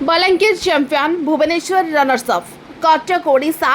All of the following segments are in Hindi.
Balangir champion Bhubaneswar runners up Cuttack Odisha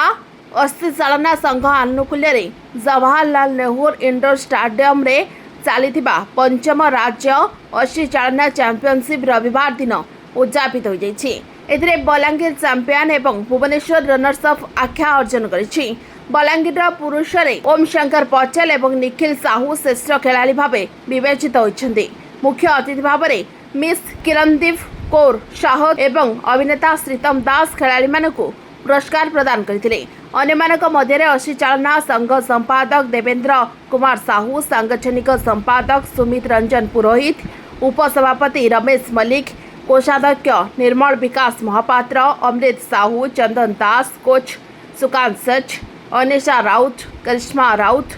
अस्थि चालना संघ आनुकूल्य जवाहरलाल नेहरू इंडोर स्टाडियम रे चली पंचम राज्य अस्थि चालना चैंपियनशिप रविवार दिन उद्यापित हो जाइए। बलांगीर चैंपियन एवं भुवनेश्वर रनर्स अफ आख्या अर्जन करिछि। बलांगीर पुरुष ओम शंकर पटेल एवं निखिल साहू श्रेष्ठ खेलाड़ी भाव विवेचित होइछन्ति। मुख्य अतिथि भाव में मिस किरणदीप कौर शाह एवं अभिनेता श्रीतम दास खेलाड़ी मानकु पुरस्कार प्रदान करथिले। अन्यमानक मध्य अस्थि चालना संघ संपादक देवेंद्र कुमार साहू, सांगठनिक संपादक सुमित रंजन पुरोहित, उपसभापति रमेश मल्लिक, कोषाध्यक्ष निर्मल विकास महापात्र, अमृत साहू, चंदन दास, कोच सुकांत सच, अनिशा राउत, करिश्मा राउत,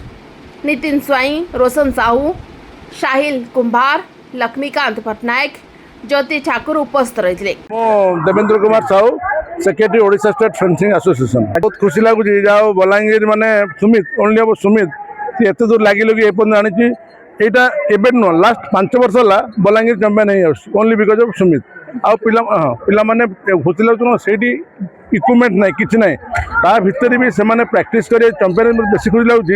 नितिन स्वाई, रोशन साहू, साहिल कुंभार, लक्ष्मीकांत पटनायक, ज्योति ठाकुर उपस्थित रही। Devendra Kumar Sahu, secretary Odisha state fencing association. बहुत खुशी लगुच जाओ बलांगीर माने सुमित ओनली अब सुमित एत दूर लगे कि एपर्त आनी यहाँ एवं नुह लास्ट 5 वर्ष है बलांगीर चैंपियन हो ओनली बिकज ऑफ सुमित आ पिला माने खुशी लगुन से इक्विपमेंट ना कि ना ता भितर भी से प्राक्टिस कर चैंपियन बेस खुशी लगुच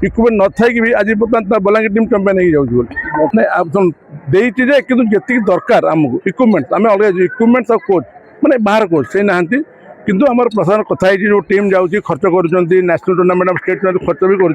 इक्विपमेंट न थी भी आज पर्यटन बलांगीर टीम चैंपियन हो जाए कि दरकार आमको इक्विपमेंट आम अलग इक्विपमेंट और कोच माने बाहर कोच से नहांती किंतु आमर प्रशासन कथा जो टीम जाऊँगी खर्च कर नेशनल टूर्नामेंट स्टेट खर्च भी कर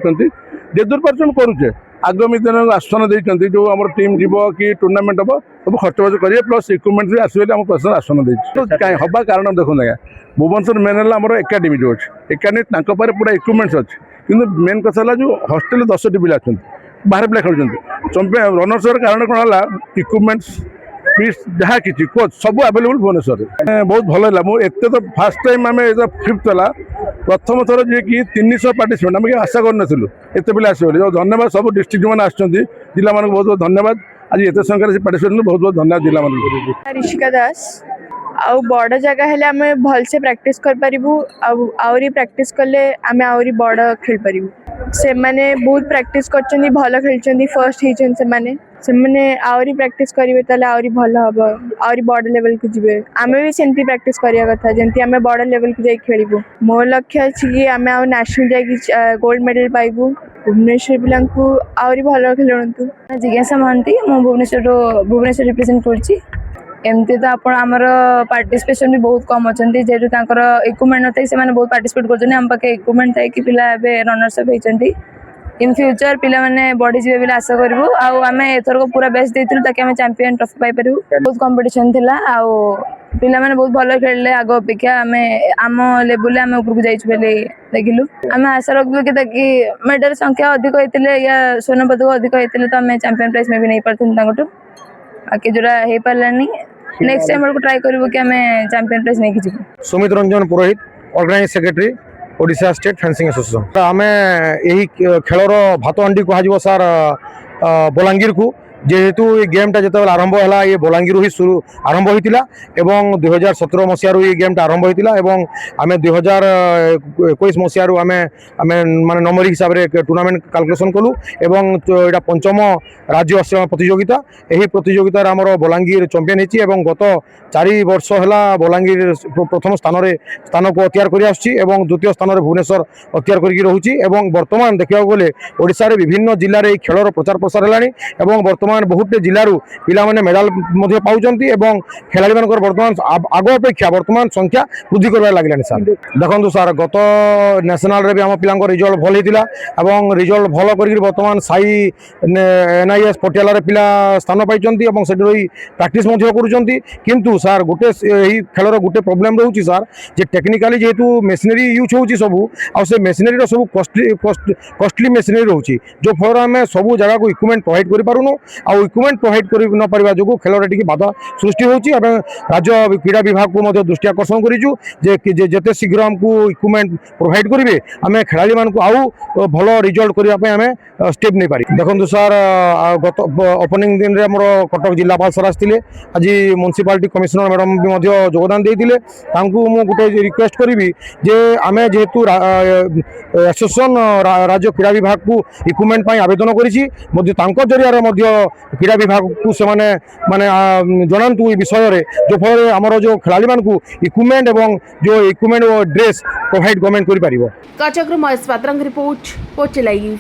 करुचे आगामी दिन आश्वासन देते जो आम टीम जीव कि टूर्नामेंट हम सब खर्च बार्च करेंगे प्लस इक्विपमेंट भी आसवे आम प्रशासन आश्वासन देती कहीं हवा कारण देखो आज्ञा भुवनेश्वर मेन है आम एकाडेमी जो अच्छे एकाडेमी पूरा इक्विपमेंट्स अच्छे कि मेन कथा है जो हस्टेल 10 पिला अच्छा बाहर पिला खेलुंट रनर्स कारण कौन है इक्विपमेंट्स पीस जहाँ कि कोच सब आवेलेबल भुवनेश्वर बहुत भल है एत तो फास्ट टाइम आम 5th है प्रथम थर जी कि 300 पार्टिसिपेंट आम आशा करूँ एत पिला आसो धन्यवाद सब डिस्ट्रिक्ट मैंने जिला मान बहुत बहुत धन्यवाद आज एत संख्यार पार्टिसिपेंट बहुत बहुत धन्यवाद जिला मान। ऋषिका दास आउ बड़ जगह हेले आम भलसे प्रैक्टिस कर पारिबु आउरी प्रैक्टिस कले आम आउरी बड़ खेल पारिबु से माने बहुत प्रैक्टिस करछन्ती भल खेलछन्ती फर्स्ट हिजन से माने आउरी प्रैक्टिस करिवे तले आउरी भल हबो आउरी बड़ लेवल को जिवे आमे भी सेंती प्रैक्टिस करिया कथा जेंती आमे बड़ लेवल को जाई खेलिबु मो लक्ष्य अछि कि आमे आउ नेशनल जाई गोल्ड मेडल पाइबु भुवनेश्वर पिलांकु आउरी भल खेलणतु। जिज्ञासा महंती मो भुवनेश्वर रिप्रेजेंट करछि एमती तो आप आमर पार्टिसिपेशन भी बहुत कम अच्छा जेहतु इक्विपमेंट न से बहुत पार्टिसिपेट कर आम पाखे इक्विपमेंट थी कि पिला रनर्स अप होती इन फ्यूचर पिला माने बढ़ी जी बोले आशा करूँ आम एथर को पूरा बेस्ट देती ताकि आम चैंपियन ट्रॉफी पाइपर बहुत कंपटीशन थिला पिला माने बहुत भल खेले आग अपेक्षा आम आम लेवल आम उपरको जाइए देखिलु आम आशा रखलु कि ताकि मेडल संख्या अधिक होते या स्वर्ण पदक अधिक होते तो आम चैंपियन प्राइज में भी नहीं पार्थ बाकी जोड़ा हो पारानी नेक्स्ट टाइम को ट्राई करूँ कि आम चैंपियन प्राइज नहीं जी। Sumit Ranjan Purohit organize secretary Odisha state fencing association आम यही खेलर भात हांडी कह सार बलांगीर को जेहेतु ये गेमटा जो आरंभ है ये बलांगीर ही शुरू आरंभ होता एवं 2017 मसीह ये गेमटा आरंभ होता एवं आम 2021 मसीह आम माने नंबर हिसाब से टूर्नामेंट कैलकुलेशन कलु एवं यहाँ पंचम राज्य अस्थि प्रतियोगिता यही प्रतियोगितार आमर बलांगीर चैंपियन होती गत 4 वर्ष है बलांगीर प्रथम स्थान को अख्तियार कर द्वितीय स्थान में भुवनेश्वर अख्तियार कर रोचे बर्तमान देखा गले ओडिशा रे विभिन्न जिले में खेलर प्रचार प्रसार है बर्तमान बहुत जिलूर पिला मेडाल पाँच खेलाड़ी मान बर्तमान आग अपेक्षा बर्तमान संख्या वृद्धि कर लगे सार देखो सार गत नेशनल रे भी आम पिला रिजल्ट भल होता रिजल्ट भल कर बर्तमान साई NIS पटियाला पिला स्थान पाई से प्राक्टिस किंतु सार गोटे खेलर गोटे प्रोब्लेम रोचे सार जे टेक्निकाली जेहेतु मेसिनरी यूज हो सबू आ से मेसिनरी सब कॉस्टली मेसिनरी रोचे जो फल आम सब जगह को इक्विपमेंट प्रोवाइड कर पारुनु आ इक्विपमेंट प्रोवाइड कर न पारिबा जो खेल टी बाधा सृष्टि होची राज्य क्रीड़ा विभाग को दृष्टि आकर्षण करूँ जेते शीघ्र आमको इक्विपमेंट प्रोवाइड करेंगे आम खेलाड़ी मान आउ भल रिजल्ट करने आम स्टेप नहीं पारि देखो सार गत ओपनिंग दिन में आम कटक जिलापाल सर आसते आज म्युनिसिपालिटी कमिशनर मैडम भी योगदान देते गोटे रिक्वेस्ट करी जे आम जेहेतु एसोसिएशन राज्य क्रीड़ा विभाग को इक्विपमेंट आवेदन करी जरिया क्रीड़ा विभाग को से माने जनातु ए विषय जो फल आमर जो खेलाड़ी मान इक्विपमेंट एवं जो इक्विपमेंट और ड्रेस प्रोवाइड गवर्नमेंट कर पारिबो। कटकरू महेश पात्रଙ୍କ रिपोर्ट पोची लाइव।